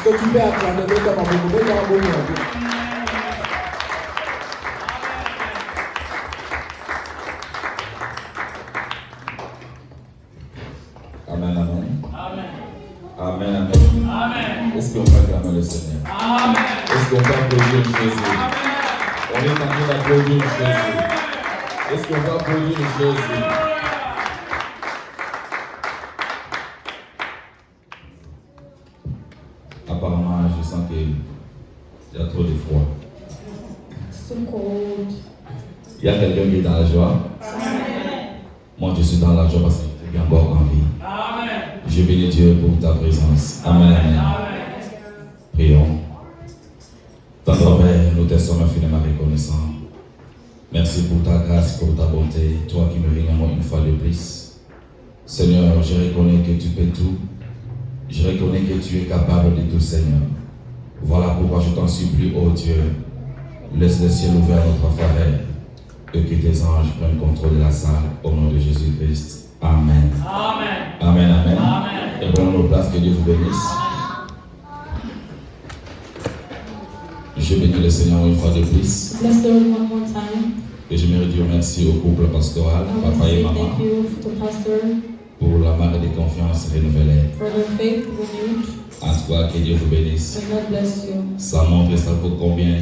que tu peux acclamer comme un beaucoup de temps. Amen, amen. Amen. Amen, amen. Amen. Est-ce qu'on peut acclamer le Seigneur? Amen. Est-ce qu'on peut applaudir Jésus? On est en train d'applaudir Jésus. Est-ce qu'on peut applaudir Jésus? Apparemment, je sens qu'il y a trop de froid. So cold. Il y a quelqu'un qui est dans la joie. Moi, je suis dans la joie parce que tu es encore en vie. Amen. Je bénis Dieu pour ta présence. Amen, amen. Prions. Tendre Père, nous te sommes infiniment reconnaissants. Merci pour ta grâce, pour ta bonté, toi qui me réunions une fois de plus. Seigneur, je reconnais que tu peux tout. Je reconnais que tu es capable de tout, Seigneur. Voilà pourquoi je t'en supplie, ô Dieu. Laisse le ciel ouvert à notre faveur et que tes anges prennent contrôle de la salle au nom de Jésus-Christ. Amen. Amen. Amen, amen. Amen. Et prenons nos places, que Dieu vous bénisse. Je bénis le Seigneur une fois de plus. Bless the Lord one more time. Et je me dire merci au couple pastoral, I want to papa et say maman, thank you to the pastor pour la marque de confiance renouvelée. for their faith renewed. En tout cas, que Dieu vous bénisse. And God bless you. Ça montre et ça vaut combien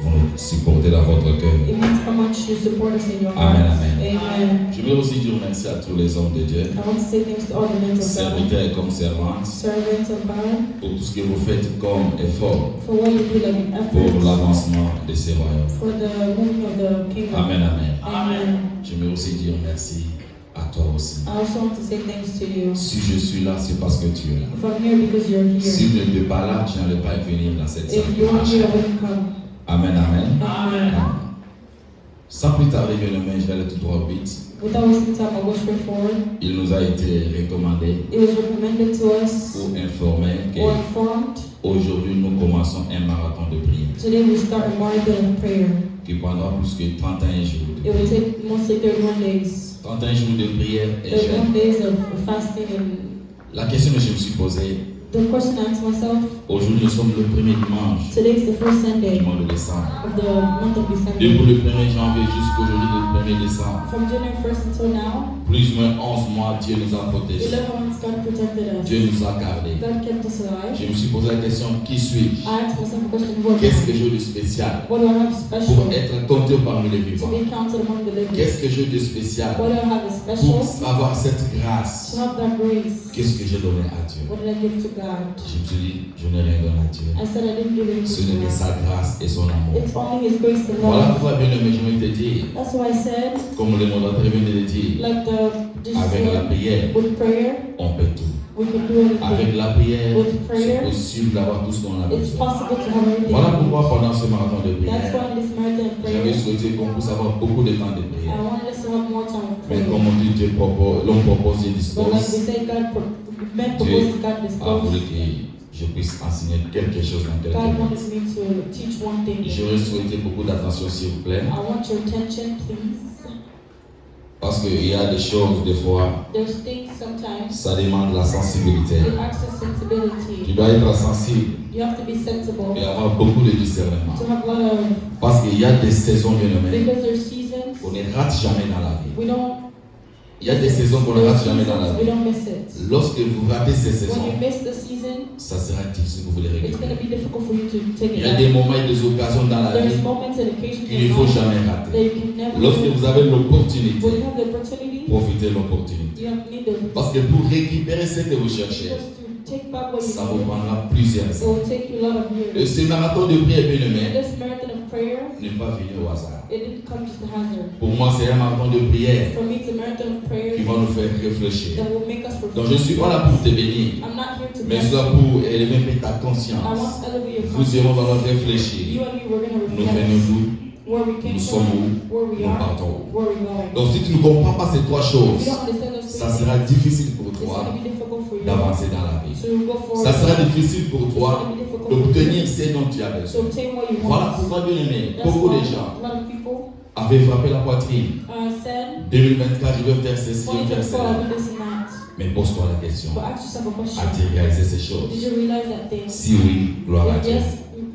vous nous supportez dans votre cœur. It means how much you support us in your Amen, hearts. amen. Amen. Je veux aussi dire merci à tous les hommes de Dieu, I want to say thanks to all the men of God, serviteurs comme servantes, servants of God, pour tout ce que vous faites comme effort for what you do like in pour efforts, l'avancement de ces royaumes. for the moving of the kingdom. Amen, amen. Amen. Je veux aussi dire merci à toi aussi. I also want to say thanks to you. Si je suis là, c'est parce que tu es là. If I'm here because you're Si here. je n'étais pas là, je n'allais pas venir dans cette salle. If you are here, I wouldn't come. Amen, amen. Amen. Sans plus tarder, bien aimé, je vais aller tout droit au but. Without wasting time, I'll go straight forward. Il nous a été recommandé It was recommended to us ou informé or informed. qu'aujourd'hui nous commençons un marathon de prière Today we start a marathon of prayer. qui prendra plus que 31 jours. It will take mostly 31 days. 31 jours de prière et 31 jeûne. days of fasting and La question que je me suis posée, the question I asked myself, aujourd'hui nous sommes le premier dimanche today is the first du Sunday mois de décembre. of the month of Depuis December. le 1er janvier jusqu'aujourd'hui, le 1er décembre, From January 1st until now, plus ou moins 11 mois, Dieu nous a protégés. 11 months God protected us. Dieu nous a gardés. God kept us alive. Je me suis posé la question, qui suis-je? I asked myself a question, what Qu'est-ce que j'ai de spécial do I have pour special être compté parmi les to vivants? be counted among the living? Qu'est-ce que j'ai de spécial What do I have as special pour avoir cette grâce? to have that grace? Qu'est-ce que j'ai donné à Dieu? What did I give to God? Je me suis dit, je n'ai rien donné à Dieu. I said I didn't give Ce anything n'est to que God. sa grâce et son amour. It's only His grace and Voilà love. pourquoi, bien aimé, je vais te dire, That's why I said, comme le modèle vient de le dire, like the avec la prière, with prayer, on peut tout. we can do Avec anything. la prière, With c'est prayer, possible d'avoir tout ce dont on a it's besoin. possible to have everything. Voilà pourquoi pendant ce marathon de That's prière, why in this marathon of j'avais prayer, souhaité qu'on puisse avoir beaucoup de temps de I prière. wanted us to have more time of Mais prayer. comme on dit, Dieu propose, l'homme propose, Dieu But like we dispose. say, men proposes, God A voulu disposes. que je puisse enseigner quelque chose dans quelques God minutes. wanted me to teach one thing. J'aurais souhaité beaucoup d'attention, s'il vous plaît, I want your attention, please. parce qu'il y a des choses, des fois, There's things sometimes ça demande la sensibilité. it asks us Tu sensibility. dois être sensible You have to be sensible et avoir beaucoup de discernement. to have a lot of, Parce qu'il y a des saisons, bien aimées, because there's seasons qu'on ne rate jamais dans la vie. we don't. Il y a des saisons qu'on ne There's rate jamais dans la seasons we vie. don't miss it. Lorsque vous ratez ces When saisons, you miss the season, ça sera difficile que vous les it's going to récupérez. be difficult for you to take Il y it a des back. moments et des occasions dans la There's vie moments and occasions qu'il ne in faut life jamais that rater. you can never Lorsque miss. vous avez l'opportunité, When you have the opportunity, profitez de l'opportunité. you have need the Parce que pour récupérer ce que vous cherchez, because to take back what ça you vous need, prendra plusieurs it années. will take you a lot of years. Ce marathon de prière, bien And aimé, this marathon of prayer, n'est pas venu au hasard. it didn't come just a hazard. Pour moi, c'est un marathon de prière For me, it's a marathon of prayer qui va nous faire réfléchir. that will make us Donc, je ne suis pas là pour te bénir, I'm not here to mais je bless suis là you. pour élever un peu ta I conscience. want to elevate your Nous irons conscience. alors réfléchir. You and me, we're going to Nous venons reflect d'où? where we came Nous sommes from, où? where we Nous are, partons où? where we're going. Donc, si tu ne comprends pas ces trois If choses, you don't understand those ça things, sera difficile pour it's toi going to be difficult for you d'avancer dans la vie. to go forward. Ça sera difficile pour It's toi going to be difficult for d'obtenir you ce dont tu as to besoin. obtain what you Voilà want. pourquoi, bien aimé, That's beaucoup why de gens a lot of people avaient frappé la poitrine. said, 2024, je vais faire ceci, je vais faire 2024, cela. I'll do this and that. Mais pose-toi la question. But ask yourself a question. As-tu réalisé ces choses? Did you realize that thing? Si oui, gloire à If Dieu. yes,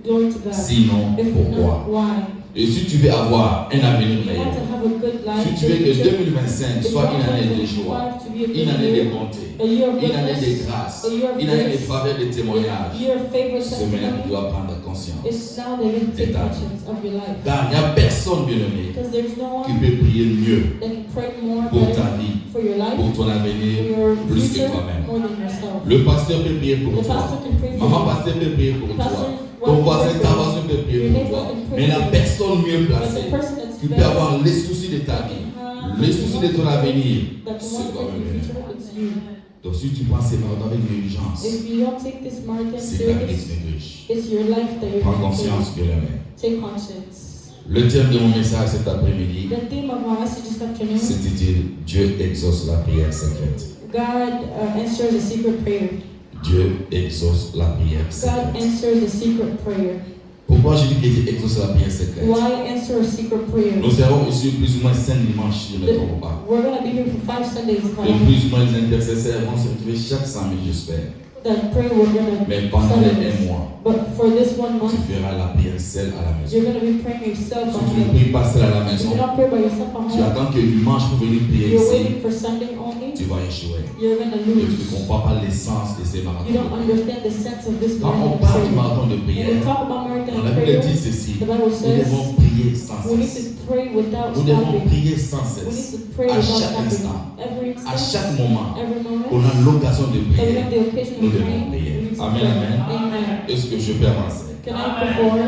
glory to God. Sinon, If pourquoi? not, why? Et si tu veux avoir un avenir You meilleur, want to have a good life. si tu veux que future, 2025 if you soit want une année de 2025 joie, to be a une good année de year, bonté, a year of une année de goodness, grâce, a year of une année de grace, faveur de témoignage, a year of favor, ce maintenant tu testimony, dois prendre conscience. it's now that you take conscience of your life. Car il n'y a personne, bien aimé, Because there's no qui one peut prier mieux that can pray more pour better ta vie, for your life, pour ton for avenir, your plus que future, toi-même. more than yourself. Le pasteur peut prier pour The toi. pastor can pray for Maman you. pasteur peut prier pour toi. Pastor Ton will voisin, pray ta for voisine peut prier Your pour neighbor toi. can pray Mais la for you. personne mieux But the placée person that's qui peut better, avoir les soucis de ta vie, les soucis de ton avenir, that can c'est want to pray for toi-même. your future, it's you. Donc si tu prends ces paroles avec une urgence, If you don't take this marathon c'est ta vie serious, qui riche. it's your life that you're Prends going to conscience, bien aimé. take conscience. Le thème de mon message cet après-midi, The theme of our message this afternoon, c'était Dieu exauce la prière secrète. God answers a secret prayer. Dieu exauce la prière God secrète. answers a secret prayer. Pourquoi je dis que Dieu exauce la prière secrète? Why answer a secret prayer? Nous serons ici plus ou moins 5 dimanches, si je ne me trompe pas. We're going to be here for 5 Sundays. if I Et don't- plus ou moins les intercesseurs vont se retrouver chaque samedi, j'espère. That prayer we're going to Mais pendant les 1 mois, But for this 1 tu month, feras la prière seule à la maison. you're going to be praying yourself Si on tu ne home. pries pas seul à la If maison, you don't pray by yourself on tu home, attends que dimanche pour venir prier you're ici, waiting for Sunday only, tu vas échouer. you're going to Et tu ne lose. comprends pas l'essence de ces You marathons. don't understand the sense of this Quand on marathon parle du prayer. marathon de When we prière, talk about marathon la Bible prayer, dit ceci, the Bible nous says devons prier sans we need cesse. to pray without Nous devons stopping. prier sans We need cesse. to pray À without chaque stopping. instant, Every à instant, chaque moment, every moment, on a l'occasion de that we prier. have the occasion Nous of devons praying, prier. we need to Amen, pray. amen. Amen. Est-ce que je peux avancer? Can I perform?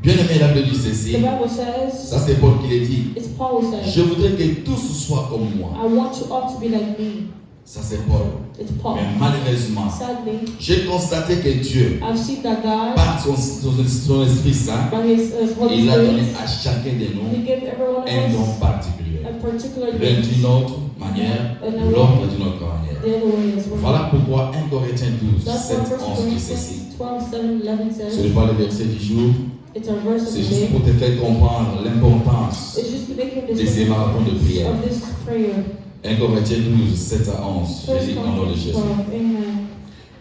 Bien aimé, la Bible dit The ceci. Bible says, Ça c'est Paul qui l'a dit. it's Paul who Je says, voudrais que tous soient comme moi. I want you all to be like me. Ça c'est Paul. It's Paul. Mais malheureusement, Sadly, j'ai constaté que Dieu, I've seen that God, par son Esprit Saint, by His Holy il a donné Spirit, à chacun de He nous gave every one un of don us particulier. a particular L'un gift. d'une autre manière, l'autre d'une autre manière. The other way is Voilà pourquoi 1 Corinthiens 12, That's 7, what 1 11 dit ceci. Corinthians 12, 7, 11 Ce says. n'est pas le verset du jour, It's our verse of c'est the juste day. pour te faire comprendre l'importance It's just to make you de ces understand marathons de prière. of this prayer. 1 Corinthiens 12, 7 à 11. 1 Jésus, au nom de Corinthians Jésus. 12. Amen.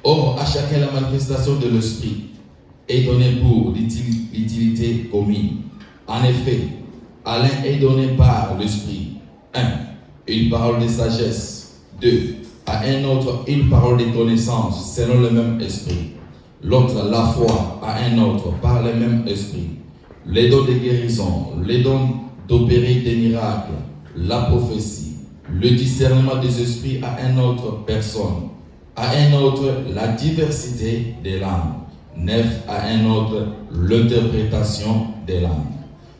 Or, à chacun la manifestation de l'Esprit est donnée pour l'utilité commune. En effet, à l'un est donné par l'Esprit 1. Une parole de sagesse. 2. À un autre, une parole de connaissance selon le même esprit. L'autre, la foi. À un autre, par le même esprit. Les dons de guérison, les dons d'opérer des miracles, la prophétie, le discernement des esprits à une autre personne. À un autre, la diversité des langues. 9. À un autre, l'interprétation des langues.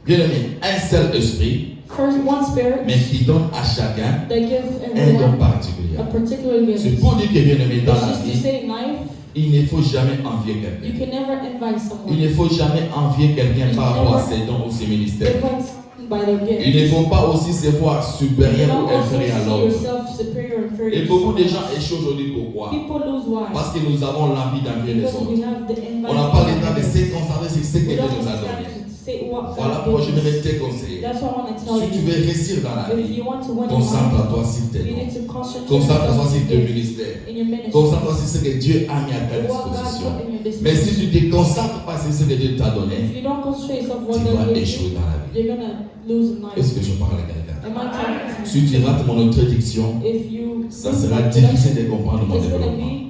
Bien aimé, un seul esprit, First, one spirit mais qui donne à chacun that gives un don everyone particulier. a particular C'est gift. pour dire que bien aimé, dans It's la just to vie, say in life, il ne faut jamais envier you quelqu'un. can never invite Il someone. ne faut jamais envier quelqu'un par rapport à ses dons ou ses ministères. Invite by their Il gift. ne faut pas aussi se voir You supérieur don't ou also inférieur à see l'autre. yourself superior or inferior. Et to beaucoup de someone gens else. échouent aujourd'hui. Pourquoi? People lose why? Parce que nous avons l'envie d'envier les Because autres. we have the invite. On n'a pas le temps de se concentrer sur ce que We Dieu don't nous a have donné. time to say what Voilà God pourquoi je gave vais us. te conseiller. That's what I want to tell Si tu you. veux réussir dans la If vie, you want to win in life, concentre-toi sur tes you need dons. to concentrate Concentre-toi sur tes yourself ministères. in your ministry. Concentre-toi sur ce que Dieu a mis à ta What God disposition. put in your Mais si tu disposition. ne te concentres pas sur ce que Dieu t'a If donné, you don't concentrate yourself tu what vas God gave échouer you, dans la vie. you're gonna lose in life. Est-ce que je parle à quelqu'un? Am I talking to Si you? tu rates mon introduction, If you ça sera difficile de comprendre mon it's gonna développement.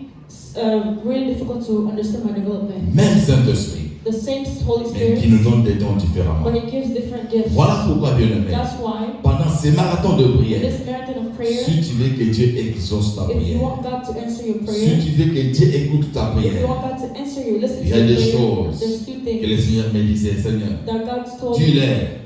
be really difficult to understand my development. Même Saint-Esprit, The same Holy mais qui nous Spirit, donne des dons différemment. but He gives different gifts. Voilà pourquoi, bien aimé, That's why pendant ces marathons de in prière, this marathon of prayer, si tu veux que Dieu exauce ta if you prière, want God to answer your si prayer, tu veux que Dieu écoute ta if you prière, want God to answer your listen il y to a your des prayer, choses there's two que le things Seigneur me disait, Seigneur, that God's told you. dis-leur,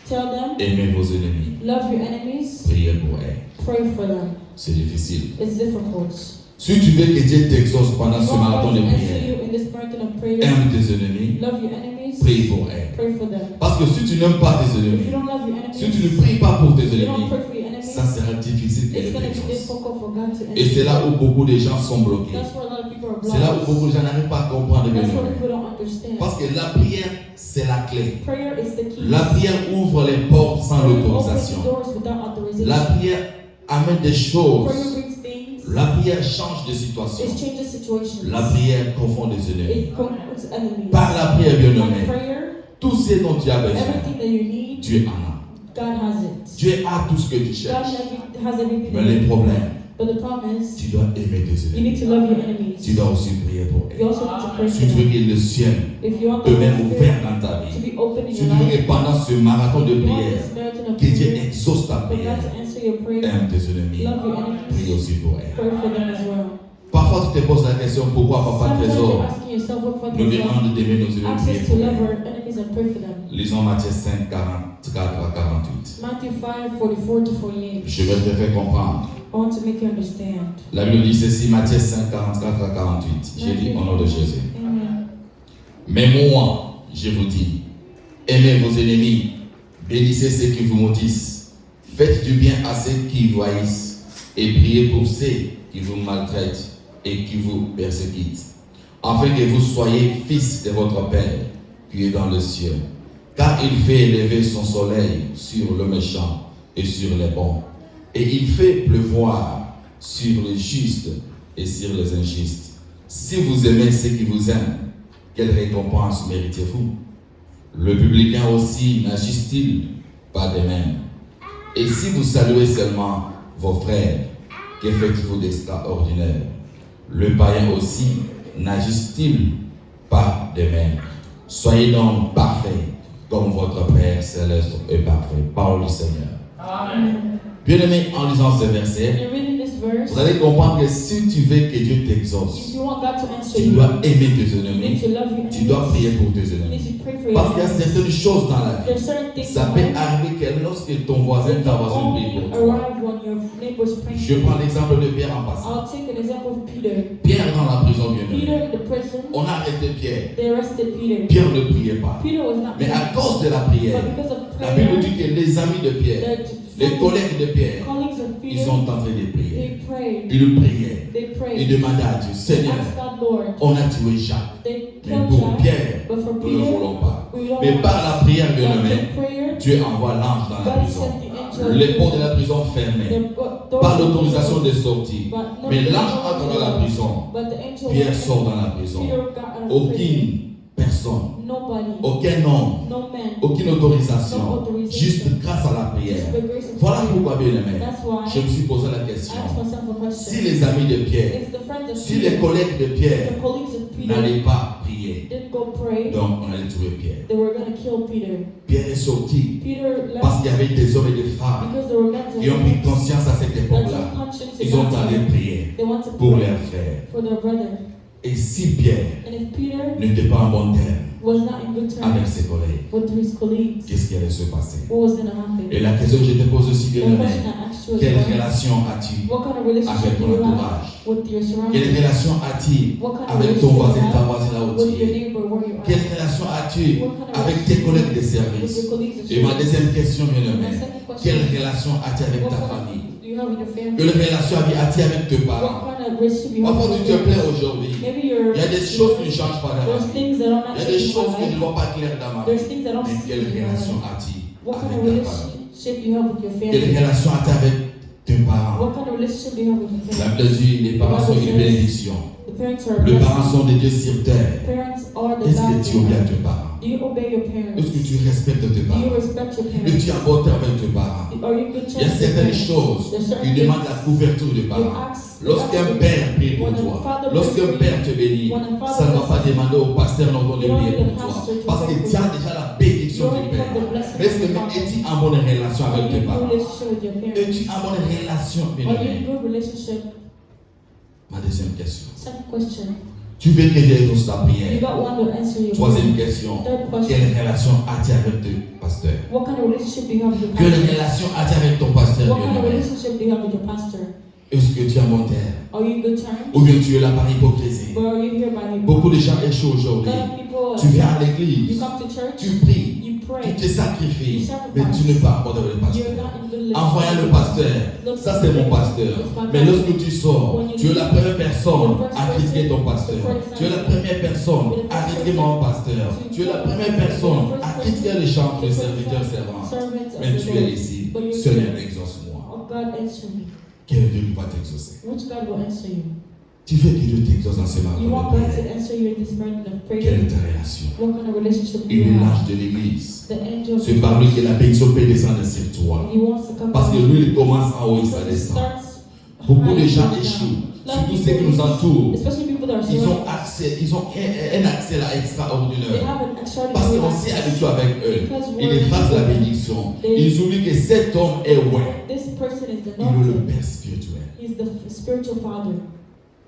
Tell them, aimez vos ennemis, love your enemies, priez pour eux. pray for them. C'est difficile. It's difficult. Si tu veux que Dieu t'exauce pendant You ce want marathon God de to answer prière, you in this marathon of prayer, aime tes ennemis, love your enemies, prie pour eux. pray for them. Parce que si tu n'aimes pas tes If you ennemis, don't love your enemies, si tu ne pries pas pour tes you don't ennemis, pray for your enemies, ça sera difficile it's qu'elle going to be t'exauce. difficult for God to Et c'est answer. là où beaucoup de gens sont bloqués. That's where a lot of people are C'est là où blocked. beaucoup de gens n'arrivent pas à comprendre bien That's what aimé. people don't understand. Parce que la prière, c'est la clé. Prayer is the key. La prière ouvre les portes sans Prayer opens l'autorisation. doors without authorization. La prière amène des choses Prayer brings things La prière change de situation. It changes situations. La prière confond des ennemis. It conquers enemies. Par la prière, By bien-aimé, prayer, tout ce dont tu as besoin, everything that you need, Dieu en a. God has it. Dieu a tout ce que tu God cherches. has everything. Mais le problème, But the problem is, tu dois aimer tes you ennemis. need to love your enemies. Tu dois aussi prier pour You eux. also need to pray Si for tu veux them. que le ciel If you want te the mette Holy ouvert Spirit dans ta to vie, be open in si your tu veux life, que pendant ce marathon de if you want prière, this marathon of que Dieu prayer, exauce ta for God prière, to answer your prayer, aime tes ennemis, love your enemies, prie aussi pour eux. pray for them as well. Parfois, tu te poses la question, pourquoi Papa Sometimes you're Trésor asking yourself, what for nous demande d'aimer nos ennemis, Ask prier us pour to love eux. our enemies and pray for them. Lisons Matthieu 5, 44 à 48. Matthew 5, 44 to 48. Je vais te faire comprendre. I want to make you understand. La Bible dit ceci, Matthieu 5, 44 à 48. J'ai dit au nom de Jésus. Amen. Mais moi, je vous dis, aimez vos ennemis, bénissez ceux qui vous maudissent, faites du bien à ceux qui vous haïssent, et priez pour ceux qui vous maltraitent et qui vous persécutent, afin que vous soyez fils de votre Père qui est dans le ciel. Car il fait lever son soleil sur le méchant et sur les bons, et il fait pleuvoir sur les justes et sur les injustes. Si vous aimez ceux qui vous aiment, quelle récompense méritez-vous? Le publicain aussi n'agisse-t-il pas de même? Et si vous saluez seulement vos frères, que faites-vous d'extraordinaire? Le païen aussi n'agisse-t-il pas de même? Soyez donc parfaits, comme votre Père céleste est parfait. Parole du Seigneur. Amen. Bien-aimé, en lisant ce verset, And reading this verse, vous allez comprendre que si tu veux que Dieu t'exauce, if you want God to answer tu you, dois aimer tes you need ennemis, to love your tu dois enemies. prier pour tes You ennemis. need to pray for your Parce qu'il y a enemies. certaines choses dans la vie. There's certain things Ça in peut life arriver que lorsque ton voisin, ta voisine prie only pour toi. arrive when your neighbor's praying. Je prends l'exemple de Pierre en passant. I'll take an example of Peter. Pierre dans la prison, bien Peter aimé. in the prison, On a arrêté Pierre. they arrested Peter. Pierre ne priait pas. Peter was not Mais à praying. cause de la prière, But because of la Bible prayer, dit que les amis de Pierre, les collègues de Pierre, colleagues of ils Peter, sont en train de prier. they prayed. Ils priaient. They Ils prayed. demandaient à Dieu, They Seigneur, asked God, Lord. on a tué Jacques. They Mais killed pour Jack. Pierre, But for nous ne Peter, voulons pas. we don't Mais want par la prière, bien But aimé, in prayer, Dieu envoie l'ange dans la God prison. sent the angel. Les portes de la prison fermées. Pas d'autorisation de sortie. Mais l'ange entre dans la prison. But the angel Pierre sort dans la prison. Peter got out of prison. Aucune personne, Nobody. aucun homme, No man. aucune autorisation, juste grâce à la prière. Just the grace of Voilà prayer. pourquoi, bien aimé, That's why je me suis posé la I question. asked myself a question. Si les amis de Pierre, If the friends of si Peter, les collègues de Pierre the colleagues of Peter n'allaient pas prier, didn't go pray, donc on allait tuer Pierre. they were going to kill Peter. Pierre est sorti Peter parce left qu'il y avait des hommes et des femmes because there were men qui ont pris conscience à cette that époque-là. took conscience Ils ont about allé them. prier They want to pour pray leurs frères. for their brother. Et si Pierre And if Peter n'était pas en bon terme was not in good avec terms ses collègues, with his colleagues, qu'est-ce qui allait se passer? what was going to happen? Et la question que je te pose aussi, bien The aimé, question I asked you quelle as well, relation as-tu what kind of relationship avec do ton you have entourage? with your Quelle surroundings? relation as-tu What kind of avec ton relationship voisin, do you ta have voisine là où with tu your es? neighbor where you Quelle are? relation as-tu What kind of avec tes relationship collègues de with service? your colleagues of Et ma service? deuxième question, bien My aimé, second question, quelle relation as-tu avec what ta kind famille? do you have with your family? Quelle relation as-tu avec tes parents? What kind of relationship you have Parfois, with tu te your plais parents? aujourd'hui. Maybe you're, Il y a des choses qui ne changent pas dans la there's vie. things that are Il not y a des changing choses in qui my ne life. vont pas clair dans ma There's vie. things that don't Mais quelle see in my relation life. as-tu What kind of avec ta famille? relationship you have with your Quelle family? relation as-tu avec tes parents? What kind of relationship do you have with your La family? Bible dit, les parents sont une bénédiction. The parents are Les parents blessed. sont des dieux sur terre. Parents are the Est-ce que gods tu in obéis à heaven. tes parents? Do you obey your parents? Est-ce que tu respectes tes Do you parents? respect your Et parents? tu apportes avec tes parents? Are you good Il y a church with certaines parents? choses There's qui certain demandent la things couverture des you parents. ask. Lorsqu'un père prie pour When a toi, father lorsqu'un prays for père you, te bénit, when a father ça ne va pas blesses you, demander au pasteur non de you don't prier need a pour toi. pastor to Parce que pray for tu as you. déjà la You bénédiction du already have père. the blessing Mais est-ce of que the father. es-tu en bonne relation Are avec you tes in good parents? relationship with your parents? Es-tu en bonne relation, bien Are you in aimé? good relationship? Ma deuxième question. Second question. Tu veux que Dieu exauce ta You prière? got one to answer your Troisième prayer. question. Third question. Quelle relation as-tu avec ton pasteur? What kind of relationship do you have with your Quelle pastor? relation as-tu avec ton pasteur, What kind bien of aimé? relationship do you have with your pastor? Est-ce que tu es en bon terme? Are you in good terms? Ou bien tu es là par hypocrisie? Or are you here by hypocrisy? Beaucoup de gens échouent A aujourd'hui. lot of people, Tu viens à you l'église, come to church, tu pries, you tu pray, te sacrifies, You mais tu n'es pas en le you're pasteur. not in good En voyant le pasteur, ça c'est mon pasteur. Mais lorsque tu sors, tu es la première personne à critiquer ton pasteur. Tu es la première personne à critiquer mon pasteur. Tu es la première personne à critiquer les chantres, les serviteurs, servants. servants of Mais the tu es Lord. ici, But you're Seigneur, here. exauce-moi. Oh God, answer me. Quel Dieu qui va t'exaucer? Which God will answer you? Tu veux que Dieu t'exauce dans ce You marathon want de God to prière. answer you in this moment of Quelle prayer? est ta relation? What kind of relationship do Il you est have? l'ange de l'église. The angel of C'est par lui que la bénédiction peut descendre sur toi. He wants to come Parce que down. lui, il commence en haut et ça Because it descend. starts Beaucoup de high gens and goes échouent. down. Surtout ceux qui nous entourent. Especially people that are Ils ont surrounded. un accès là They extraordinaire. have an extraordinary Parce qu'on s'est access. habitué avec eux. Because Ils we're effacent la bénédiction. Ils oublient que cet homme est ouais. This person is the Il est le anointed. Père spirituel. He's the spiritual father.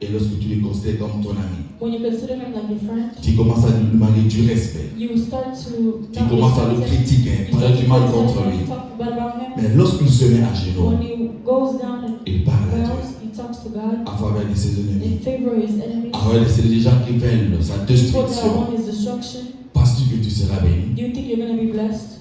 Et lorsque tu le considères comme ton ami, When you consider him like a friend, tu commences à lui demander du respect. you start to Tu commences à le critiquer, parler du mal contre lui. talk bad about him. Mais lorsqu'il se met à genoux, When he goes down and il parle à Dieu bows, he talks to God en faveur de ses ennemis. in favor of his enemies. En faveur de ces gens qui veulent sa People that destruction. want his destruction. Penses-tu que tu seras béni? Do you think you're going to be blessed?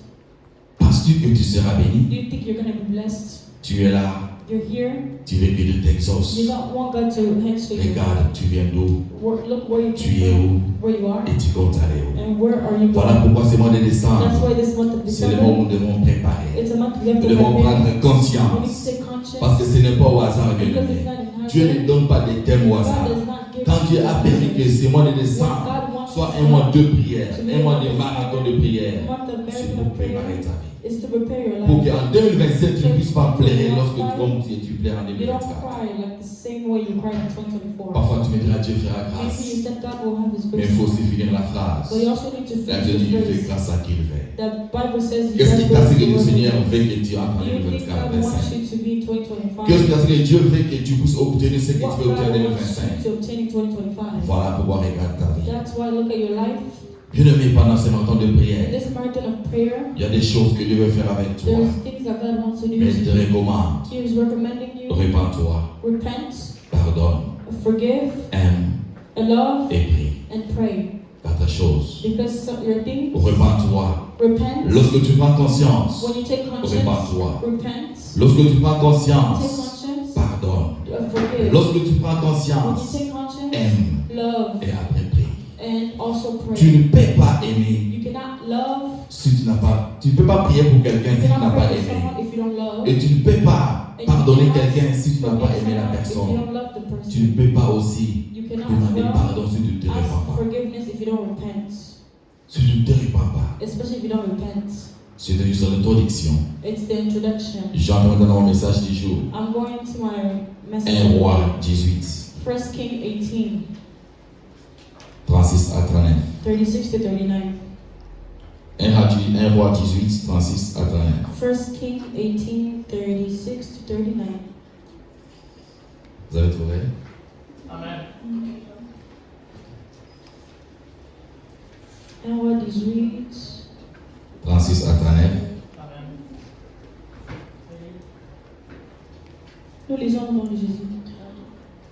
Penses-tu que tu seras béni? Do you think you're going to be blessed? Tu es là, You're here. tu veux que Dieu t'exauce. You don't want God to answer you. Regarde, tu viens d'où? Look where you Tu came es from, où? where you are, Et tu comptes aller où? and where are you Voilà going. pourquoi ce mois de That's décembre, why this month of c'est le moment où December, nous devons préparer. it's a month we have Nous to devons prepare. prendre We need to conscience. take conscience. Parce que ce n'est pas au hasard, bien Because it's aimé. not in Dieu ne hindsight. donne pas des thèmes au God hasard. does not give Quand Dieu a permis que ce mois de what décembre God wants soit to un mois de do, prière, un mois de marathon de prière, a month of c'est marathon pour of prayer, préparer ta vie. is to prepare your Pour life. qu'en 2027, tu ne puisses pas pleurer lorsque tu pleures en You don't 2024. cry like the same way you cried in 2024. Parfois, tu me diras, Dieu fera Maybe grâce. you said God will have His Mais il faut grace. aussi finir la phrase. But you also need to La finish Dieu dit, the il fait phrase. grâce à qui il fait. The Bible says Qu'est-ce qui t'a dit que le Do Seigneur veut que tu entres en you think 2024, God wants 2025? you to be in 2025? Qu'est-ce qui t'a dit que Dieu veut que tu puisses obtenir ce que tu What veux obtenir en God wants 2025? you to obtain in 2025? Voilà pourquoi regarde ta vie. That's why look at your life. Bien-aimé, pendant ce marathon de In prière, this marathon of prayer, il y a des choses que Dieu veut faire avec toi. there's things that God wants to do. Mais il te recommande. He is recommending you Repends-toi, repent, pardonne, forgive, aime love, et prie. and pray. Quatre choses. Because your things, Repends-toi. repent. Lorsque tu prends conscience, When you take conscience, repends-toi. repent. Lorsque tu prends Take conscience, conscience, pardonne. forgive. Lorsque tu prends When you conscience, take conscience, aime love, et après prie. and also Tu pray. ne peux pas aimer You cannot love, si tu n'as pas. Tu ne peux pas prier pour quelqu'un you si tu n'as cannot pas pray for aimé. someone if you don't love. Et tu ne peux pas And you pardonner cannot quelqu'un si tu n'as pas forgive aimé la someone if you personne. don't love the person. Tu ne peux pas aussi You cannot demander as well pardon si tu ne te ask répands pas. forgiveness if you don't repent. Si tu ne te répands pas, Especially if you don't repent. c'est juste l'introduction. It's the introduction. J'entre maintenant dans mon message du jour. I'm going to my message. 1 Roi 18, 1 King 18, 36 à 39. 36 to 39. 1 Roi 18, 36 à 39. 1 King 18, 36 to 39. Vous avez trouvé? Amen. 1 Roi 18. 36 à 39. Amen. Nous lisons au nom de Jésus.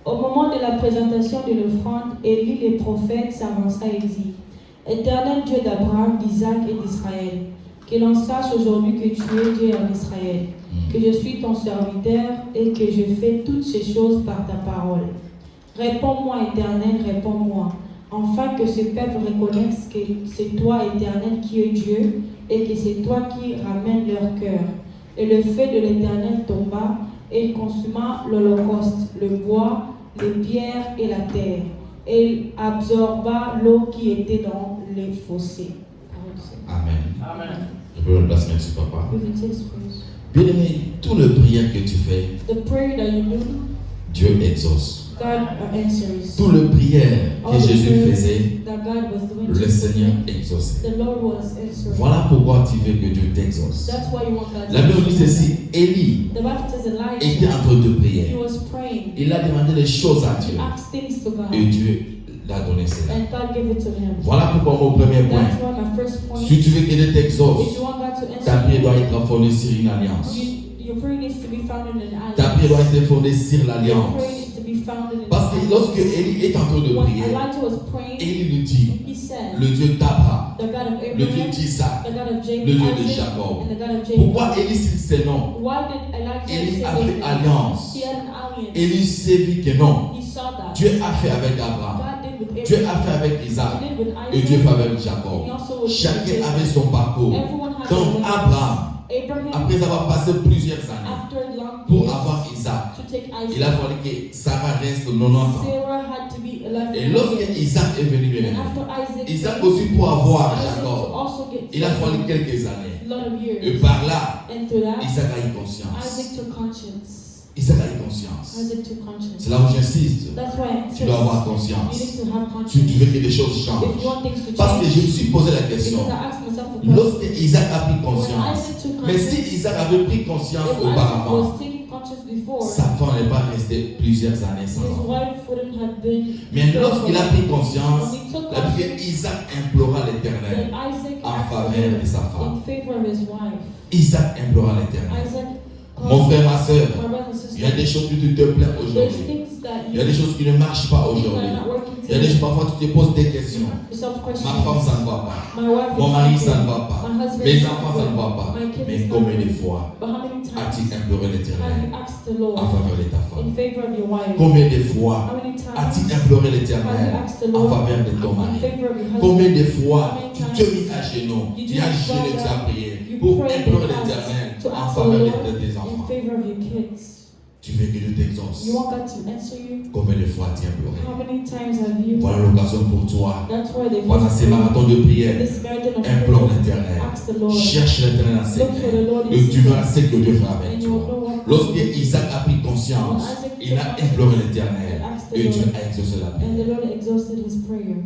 Au moment de la présentation de l'offrande, Élie le prophète s'avança et dit: Éternel Dieu d'Abraham, d'Isaac et d'Israël, que l'on sache aujourd'hui que tu es Dieu en Israël, que je suis ton serviteur et que je fais toutes ces choses par ta parole. Réponds-moi, Éternel, réponds-moi, afin que ce peuple reconnaisse que c'est toi, Éternel, qui es Dieu et que c'est toi qui ramènes leur cœur. Et le feu de l'Éternel tomba et il consuma l'holocauste, le bois, les pierres et la terre. Et il absorba l'eau qui était dans les fossés. Amen. Amen. Je peux me placer, merci papa. We can take this praise. Bien aimé, tout le prière que tu fais, The prayer that you do, Dieu exauce. God answers. Tout le prière que All the Jésus prayers faisait, that God was doing, le Seigneur exauçait. the Lord was answering. Voilà pourquoi tu veux que Dieu t'exauce. That's why you want God to La Bible dit answer. ceci, Élie The Bible says était Elijah, en train de he prier. was praying. Il a demandé des choses à Dieu. He asked things to God, Et Dieu l'a donné cela. and God gave it to him. Voilà pourquoi mon premier point. That's why my first point. Si tu veux que Dieu If t'exauce, you want God to ta prière answer doit you, être fondée sur une alliance. your prayer needs to be founded in an Ta prière doit alliance. être fondée sur Your l'alliance. prayer needs to be founded in Parce que an lorsque alliance. Élie est en train de When prier, Elijah was praying, Élie lui dit, he said, le Dieu d'Abraham, the God of le Dieu Abraham, d'Isaac, the God of Jacob, le Dieu de Isaac, Jacob. and the God of Jacob. Pourquoi Élie cite ces noms? Why did Elijah Élie say a those fait things? alliance. He had an alliance. Élie sévit que non. He saw that. Dieu a fait avec Abraham. God did with Dieu Abraham. a fait avec He Isaac. did with Et Dieu Isaac. fait avec And he Jacob. also with Chacun Jacob. avait son parcours. Everyone had Donc their ways. Abraham, Abraham, après avoir passé plusieurs années after long pour years, avoir Isaac, to take il a Isaac. fallu que Sarah reste 90 ans. Sarah had to be alive. Et lorsque Isaac est venu, bien And aimé, after Isaac, Isaac aussi pour avoir Isaac to Jacob, also get il a fallu quelques années. a lot of Et years. par là, And through that, Isaac a eu conscience. Isaac took conscience. Isaac a eu conscience. Isaac took conscience. C'est là où j'insiste. That's why Tu dois avoir you conscience. need to have Tu conscience. veux que les choses If you changent. want things to Parce que change, je me suis posé la question. because I asked myself a question. Lorsque Isaac a pris When conscience, Isaac took mais conscience, si Isaac avait pris conscience if Isaac auparavant, was taking conscience before, sa femme n'est pas restée plusieurs années sans his enfant. wife wouldn't have been. Mais lorsqu'il a pris conscience, When he took la Bible conscience, dit Isaac implora then l'Éternel Isaac en asked faveur de sa in femme. favor of his wife. Isaac implora l'Éternel. Isaac Mon frère, ma soeur, my brothers and il y a des sisters, choses qui te plaisent there's aujourd'hui. things that Il y a des choses qui ne marchent pas things that aujourd'hui. are not working Il y a des choses, parfois tu te poses des questions. yourself Ma questions. femme, ça ne va pas. My wife Mon is mari, not ça ne good. va pas. My husband Mes is not enfants, ça ne good. va pas. My kids Mais is not combien de good. fois But how many as-tu times imploré have l'Éternel you asked the Lord en faveur de ta in femme? favor of your wife? Combien de fois How many times as-tu imploré have you l'Éternel asked the en Lord faveur de ton in mari? favor of your Combien husband? de fois How many tu times te mis à genoux, you tu as just jeûné, bow tu as down, prié you pour prayed implorer and l'Éternel asked to en ask the faveur Lord de tes in enfants? favor of your kids? Tu veux que Dieu t'exauce. You want God to answer you? Combien de fois as-tu imploré? How many times have you? Voilà l'occasion pour toi. That's why they Pendant ces marathons de prière, this marathon of implore prayer. l'Éternel. Ask the Lord. Cherche l'Éternel en Look for the secret. Lord in Et tu secret. verras ce que Dieu fera avec And you will toi. know what Lorsque God will do. Isaac a pris conscience, il a imploré l'Éternel. Et Dieu a exaucé la And the prière. Lord exhausted his prayer.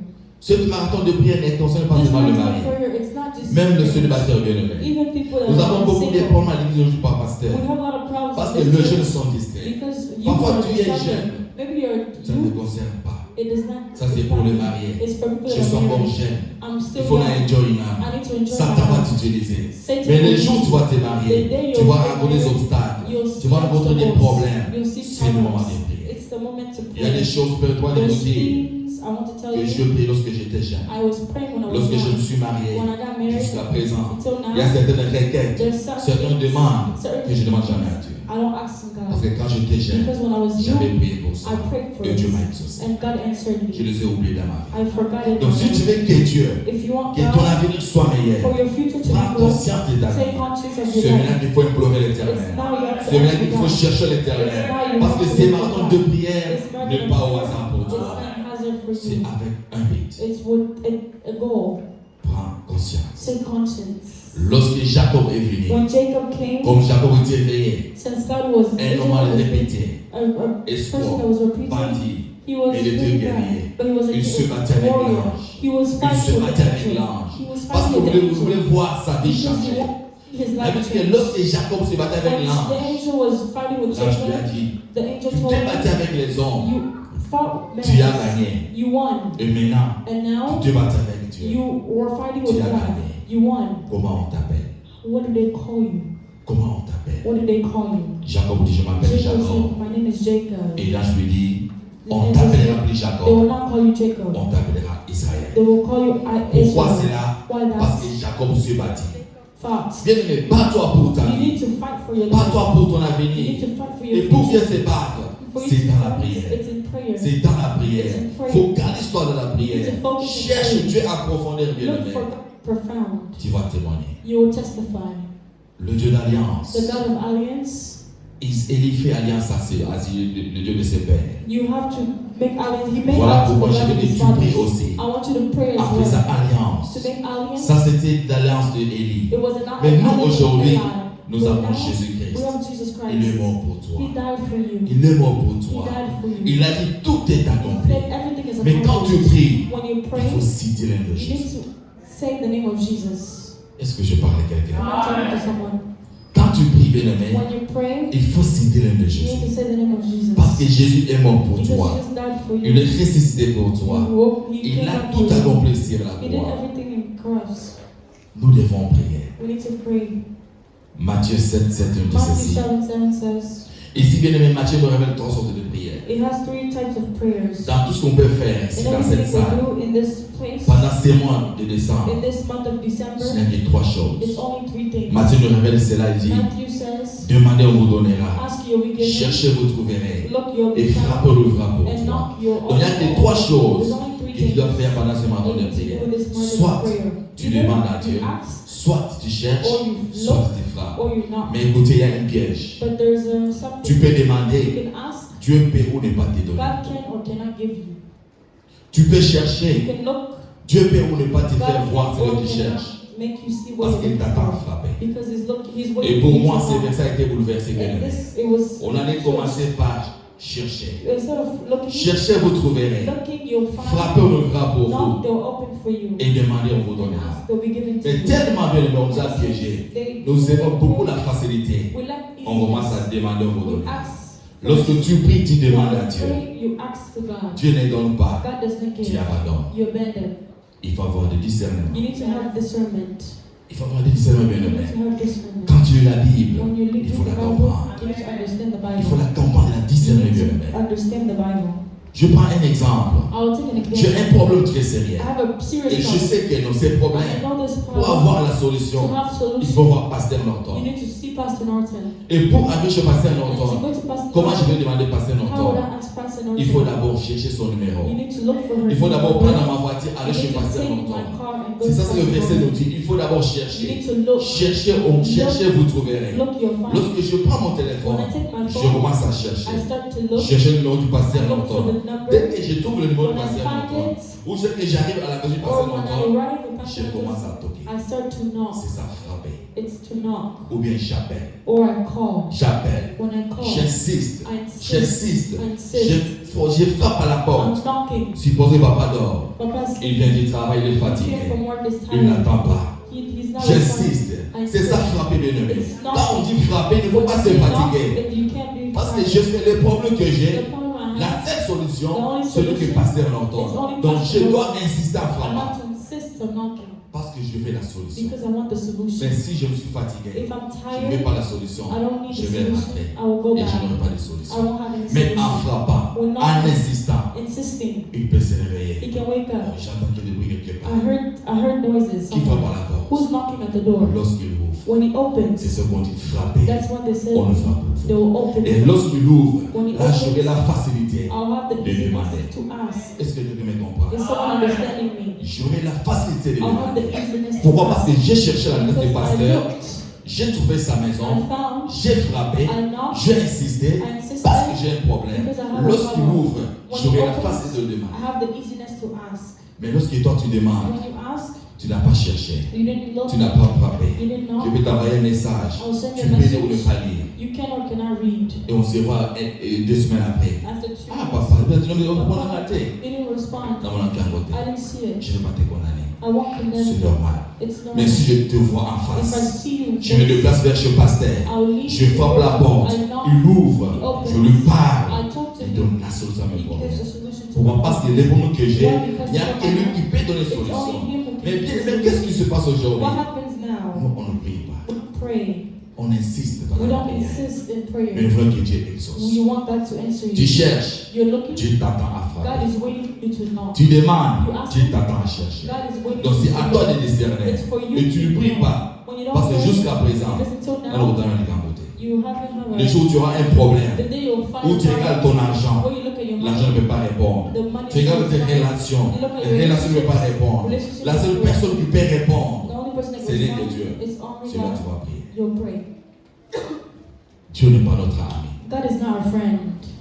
Ce marathon de prière ne concerne pas This seulement le marathon mari. of prayer, it's not just Même le célibataire bien-aimé. even people that Nous avons are beaucoup de single. problèmes à l'église aujourd'hui par We pasteur. have a lot of problems Parce que with les this jeunes sont distraits. because you Parfois are tu es distracted. jeune. Maybe you're Ça ne te you. concerne pas. It does not. Ça c'est pour les mariés. It's for people Je that suis are encore married. jeune. I'm Il still faut la young. enjoy I now. need to enjoy Satan my va life. t'utiliser. Satan Mais les will jours où use tu vas te marier, the day tu you'll vas get rencontrer des married, obstacles, you'll tu vas rencontrer des problèmes. You'll see C'est le moment de problems. prier. It's the moment to Il y a des pray. choses, permets-moi de There's vous dire, things I want to tell que je you. priais lorsque j'étais jeune. I was praying when I was Lorsque je me young. suis marié, When I got married jusqu'à présent, until il y a now, certaines requêtes, there's some certaines things, demandes certain que je ne demande things jamais à Dieu. I don't ask Parce God. que quand j'étais jeune, Because when I was j'avais young, prié pour ça. I prayed for Et Dieu it. m'a exaucé. And God answered Je me. les ai oubliés dans ma vie. I forgot it. Donc si tu veux que Dieu, If you want que ton God avenir soit meilleur, for your future to prends be good, conscience de ta vie. take conscience of C'est your maintenant life. qu'il faut implorer It's l'Éternel. now you have to C'est maintenant ask qu'il faut God. chercher l'Éternel. Parce que ces marathons de prière n'est pas au hasard pour It's toi. not hazard for C'est you. avec un but. It's with a goal. Prends conscience. Take conscience. Lorsque Jacob est venu, When Jacob came, comme Jacob était éveillé, since God was un homme a répété, a person espoir, that was repeating, bandit, he was il était really guerrier. bad, but he was Il se a battait avec warrior. l'ange. He was Il fighting se with battait the avec angel. l'ange. He was Parce que fighting with the vous voulez angel. voir sa vie Because he changer. wanted his La life Bible to dit que change. lorsque Jacob se battait avec When the l'ange, angel was fighting with l'ange lui a Jacob, dit, the angel tu told t'es battu him, avec les hommes, you fought tu as men, gagné. you won, Et maintenant, and now tu te bats avec Dieu. you were fighting Tu with as God. gagné. You won. Comment on t'appelle? What do they call you? Comment on t'appelle? What do they call you? Jacob dit, je m'appelle Jacob Jacob. said, my name is Jacob. Et l'ange lui dit, on And t'appellera plus they will Jacob, not call you Jacob. on t'appellera Israël. They will call you Pourquoi Israel. cela? Why Parce that? que Jacob se battit. Facts. Bien aimé, bats-toi pour ta You vie. need to fight for your life. Bats-toi pour ton You need avenir. to fight for Et your pour bien future. se battre, For you c'est to dans la fight, prière. it's in prayer. C'est dans la prière. It's in prayer. Focalise-toi dans la prière. It's a focus in Cherche prayer. Dieu à profondeur, bien Look aimé. for profound. Tu vas témoigner. You will testify. Le Dieu d'alliance, The God of alliance, Élie fait alliance à le Dieu de ses pères. you have to make alliance. He made Voilà alliance pourquoi with je God veux of que his tu pries fathers. aussi. I want you to pray as Après sa well. alliance. To make alliance, Ça, c'était l'alliance de Élie. it was an Mais nous, alliance aujourd'hui, with God. nous But avons now, Jésus-Christ. we have Jesus Il est Christ. mort pour He toi. died for you. Il est mort pour He toi. died for you. Il a dit tout est accompli. That everything is Mais quand tu accomplished. pries, When you il pray, faut citer le nom de you need Jésus. to say the name of Jesus. Est-ce que je parle à quelqu'un? I'm not talking to someone. Quand tu pries, bien-aimé, When you pray, il faut citer le nom de you need Jésus. to say the name of Jesus. Parce que Jésus est mort pour Because toi. Jesus died for you. Il est ressuscité pour toi. He Il came a back tout for you. accompli sur la He did croix. everything in cross. Nous devons prier. We need to pray. Matthieu 7, 7, 1 dit Matthew ceci. 7:7 says, Ici, bien-aimé, Matthieu nous révèle trois sortes de prières. it has three types of prayers. Dans tout ce qu'on peut faire ici, And dans cette everything salle, we do in this place, pendant ces mois de décembre, in this month of ce December, n'est que trois choses. it's only three things. Matthieu nous révèle cela, il dit, Matthew says, demandez, on vous donnera. ask, you'll be given. Cherchez, vous trouverez. Look, you'll Et be found. frappez, on ouvrira pour And toi. knock, you'll Donc il n'y a que trois There's choses only three que tu dois faire pendant ce marathon de prière. Soit tu demandes à Dieu, soit tu cherches, soit tu frappes. Mais écoutez, il y a un piège. But there's something Tu peux you demander, can ask. Dieu peut ou ne pas te donner. God can or cannot give you. Tu peux You chercher, can look. Dieu peut ou ne pas te God faire voir can ce or que tu cannot cherches. make you see Parce what qu'il you're t'attend à looking for. frapper. Because he's Et waiting pour for you moi, to ce come. verset a été bouleversé. Bien And aimé. it was. On allait commencer par chercher. Instead of looking, Cherchez, vous trouverez. looking, you'll find. Frappez, on ouvrira pour Knock, vous. they'll open for you. Et demandez, on vous And donnera. ask, they'll be given to Mais you. tellement bien aimé, on nous a piégés. Nous aimons beaucoup la facilité. We like On commence easiness. à demander, on vous We donnera. ask. Lorsque tu pries, tu demandes à When you Dieu. pray, you ask to God. Dieu ne donne pas. God does not Tu give. abandonnes. You abandon. Il faut avoir du discernement. You need to have discernment. Il faut avoir du discernement, bien You aimé. need to have discernment. Quand tu lis la Bible, When you il read faut the la Bible, comprendre. you need to understand the Il faut Bible. la comprendre et la You discerner, need bien to aimé. understand the Bible. Je prends un exemple. I'll take an J'ai example. un problème très sérieux. I have a serious Et je problem. sais que dans ces I problèmes, know this pour problem. avoir la To solution, have il solution, faut voir Pasteur you Norton. need to see Pastor Norton. Et pour arriver chez Pasteur And to Norton, go to Pastor comment je Norton, vais demander Pasteur how would Norton? I ask Pastor Norton? Il faut d'abord chercher son numéro. You need to look for her. Il faut d'abord prendre ma voiture, You aller chez need to Pasteur take Norton. my car and go C'est ça to ce que le Pastor verset nous Norton. dit. Il faut d'abord You chercher. need to look. Cherchez, cherchez, vous trouverez. Look your phone. Lorsque je prends mon téléphone, When I take my je phone, commence à I chercher. start to look. Chercher le numéro du Pasteur I look for Norton. the number. Dès que je trouve le numéro du When I Pasteur find Norton, it, ou c'est que j'arrive à la maison du or Pasteur when I Norton, arrive at je Pastor commence Norton, à toquer. I start to knock. C'est ça, frapper. It's to knock. Ou bien j'appelle. Or I call. J'appelle. When I call, J'insiste. I insist. J'insiste. I insist. Je frappe à la I'm porte. knocking. Supposez papa dort. Papa's Il vient du travail, il est here fatigué. from work is Il tired. n'attend pas. He's not J'insiste. responding. I C'est ça insist. frapper, bien aimé. It's not- Quand on dit frapper, il ne faut pas se When you knock, fatiguer. you can't be Parce que tired. je sais le problème que j'ai. The problem I La have, seule solution, The only c'est le que solution Pasteur is Norton. only Donc Pastor je dois Norton. insister à I frapper. have to insist on knocking Parce que je veux la solution. because I want the solution. Mais si je me suis fatigué, If I'm je ne veux tired, pas la solution. I don't need Je the vais solution. rentrer. I will go Et back. je n'aurai pas de I solution. won't have any Mais en solution. frappant, We're not en insistant, insisting. il peut se He réveiller. can wake Oh, up. j'entends que des bruits quelque part. I heard noises. Qui frappe somewhere. à la porte? Who's knocking at the door? Lorsqu'il ouvre, When he c'est opens, ce qu'on dit frapper. that's when they say On le frappe pour they vous. will open. Et lorsqu'il ouvre, When he là j'aurai opens, la facilité. I'll have the de demander. easiness to ask. Est-ce que tu peux me comprendre? Is someone understanding me? J'aurai la facilité de I'll have the demander. easiness to Pourquoi? Parce ask. que j'ai cherché la maison Because du I pasteur, looked, j'ai trouvé sa I maison, found, j'ai frappé, I knocked, j'ai insisté, I insisted. parce que j'ai un problème. Because I have a Lorsqu'il problem. ouvre, When j'aurai he la opens, facilité de I demander. have the easiness to ask. Mais lorsque toi tu demandes, When you ask, tu n'as pas cherché, you didn't look, tu n'as pas frappé. you didn't Je knock, vais t'envoyer un message, I'll send tu you a peux lire ou ne message. pas lire. You can or cannot read. Et on se voit 2 semaines après. After 2 Ah, months, papa, on a raté. he didn't respond. Dans mon empire côté, I didn't see it. je ne vais pas te condamner. I won't condemn C'est you. normal. It's Mais normal. si je te vois en If I face, see you, je me déplace vers chez le pasteur. I'll leave. Je frappe la porte, I knock. il ouvre, He opens. je lui parle, I talk to il him. donne la solution à mes He gives problèmes. a solution to Pourquoi? Parce que les problèmes que j'ai, Why? Because il y a que lui qui peut donner it's solution. only him who can Mais give bien, the mais qu'est-ce qui se solution. passe aujourd'hui? What happens now? On ne prie pas. We pray. On insiste dans We la don't prière. insist in Mais prayer. nous voulons que Dieu exauce. You want God to answer Tu you. cherches, You're looking. Dieu t'attend à God frapper. is waiting for you to knock. Tu demandes, You ask Dieu him. t'attend à chercher. God is waiting Donc for c'est you à to toi knock. de discerner. It's for you Et tu to ne pries know. pas. When you don't Parce que pray, jusqu'à présent, because until on now, est dans le côté. you haven't had Le jour où tu auras un problème, the day you'll find où tu regardes ton argent, when you look at your l'argent ne money, peut pas répondre. the money Tu regardes tes relations, les relations ne peuvent pas répondre. La seule personne qui peut the répondre, only person that c'est can que respond Dieu. is only C'est là que God. tu vas prier. You'll pray. Dieu n'est pas notre ami. God is not our friend.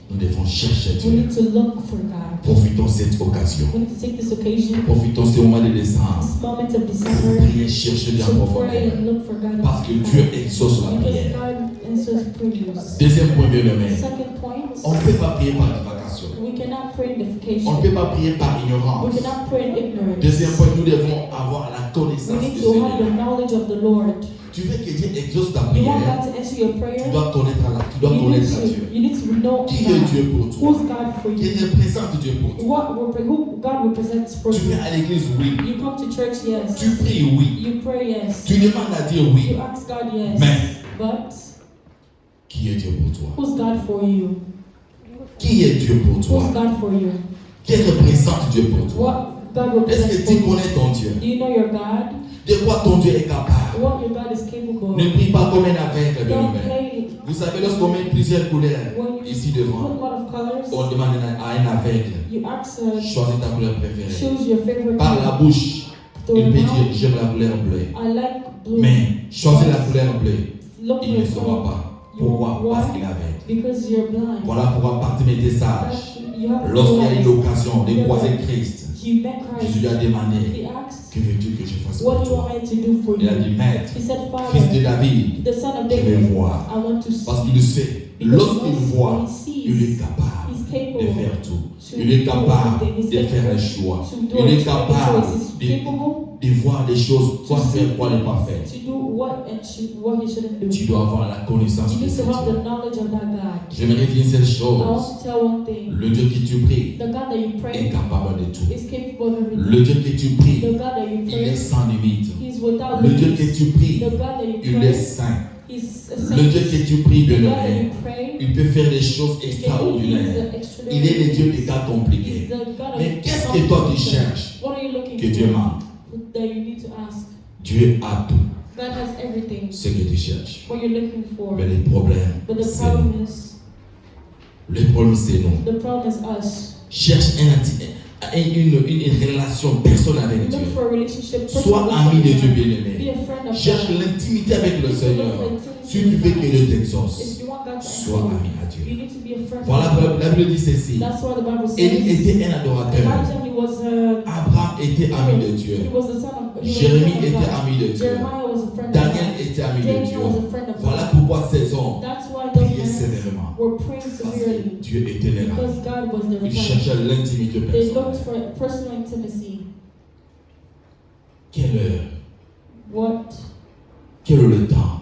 Nous devons chercher We Dieu. need to look for God. Profitons de cette occasion. We need to take this occasion, Profitons de ce moment de décembre. this moment of Pour December, prier, chercher Dieu en to pray profondeur. and look for God. Parce que Dieu exauce la Because prière. God answers prayers. Deuxième point, bien aimé. Second point, On ne peut pas prier par divacation. we cannot pray in On ne defecation. peut pas prier par We ignorance. cannot pray in ignorance. Deuxième point, nous devons avoir la We connaissance need du to have the Seigneur. knowledge of the Lord. Tu veux que Dieu exauce ta You want prière, God to answer your tu prayer? dois connaître Dieu. You need to know Qui est God. Dieu pour toi? Who's God for Qui you? représente Dieu pour toi? Who God represents for Tu you. viens à l'église, oui. You come to church, yes. Tu pries, oui. You pray, yes. Tu demandes à Dieu, oui. You ask God, yes. Mais But qui est Dieu pour toi? who's God for you? Qui est Dieu pour toi? Who's God for you? Qui représente Dieu pour toi? God Est-ce represents que tu both. connais ton Dieu? Do you know your God? De quoi ton Dieu est capable? What your God is capable Ne of. prie pas comme un aveugle, Don't bien-aimé. play. Vous savez, lorsqu'on met plusieurs couleurs When you ici put devant, a lot of colors, on demande à un aveugle, you ask choisis ta couleur préférée. choose your favorite Par la color. bouche, Through il your peut dire mouth, j'aime la couleur bleue. I like blue. Mais choisis la couleur bleue, Look il ne for saura it. pas. Pourquoi? Parce qu'il est aveugle. Because you're blind. Voilà pourquoi Bartimée était sage. You have to Lorsqu'il y a eu realize l'occasion de croiser Christ, you met Jésus Christ. lui a demandé, He asked, que veux-tu que je fasse what pour do you toi? want me to do for Il a dit, you? Maître, He said, fils de Father, David, the son of je vais David, voir. I want to see. Parce qu'il sait, lorsqu'il voit, il est capable He's de capable faire tout. to Il est do capable everything. He's de faire un capable choix. to do Il est it. capable He's capable de voir des choses, quoi to see faire, quoi ne pas faire. to do what he shouldn't do. Tu dois avoir la connaissance You de need ce to have the Dieu. knowledge of that God. J'aimerais dire une seule I chose. want to tell one thing. Le Dieu que tu pries The God that you est pray capable de tout. is capable of everything. Le Dieu que tu pries, The God that you il est pray, sans limite. He's without Le Dieu que limits. tu pries, The God that you il est pray, saint. He's a Le Dieu saint. que tu pries, The God that bien-aimé, you pray, il peut faire des choses He's extraordinaires. the extraordinary. Il est le Dieu des cas He's compliqués. the God of Mais qu'est-ce que toi tu complications. cherches What are you looking que Dieu for? manque? That you need to ask. Dieu a tout God has everything. ce que tu cherches. What you're looking for. Mais le problème, But the c'est nous. problem is, Le problème, c'est nous. the problem is us. Cherche une relation personnelle avec Dieu. Look for a relationship. Sois ami de Dieu Be bien-aimé. a friend of Cherche God. l'intimité avec le Seigneur. Si tu veux que Dieu t'exauce, If you want God to sois answer ami à you, Dieu. you need to be a friend Voilà, of God. la Bible dit ceci. That's why the Bible Élie says. était un adorateur. Elijah, he was Abraham était ami de Dieu. He was the son of. he was a Jérémie friend of était God. ami de Dieu. Jeremiah was a friend of Daniel God. était ami de Daniel Dieu. was a friend of Voilà God. pourquoi ces hommes That's why those priaient men sévèrement. were praying Parce que severely. Dieu était leur ami. Because God was their Ils friend. cherchaient l'intimité They looked personnelle. for personal intimacy. Quelle heure? What? Quel est le temps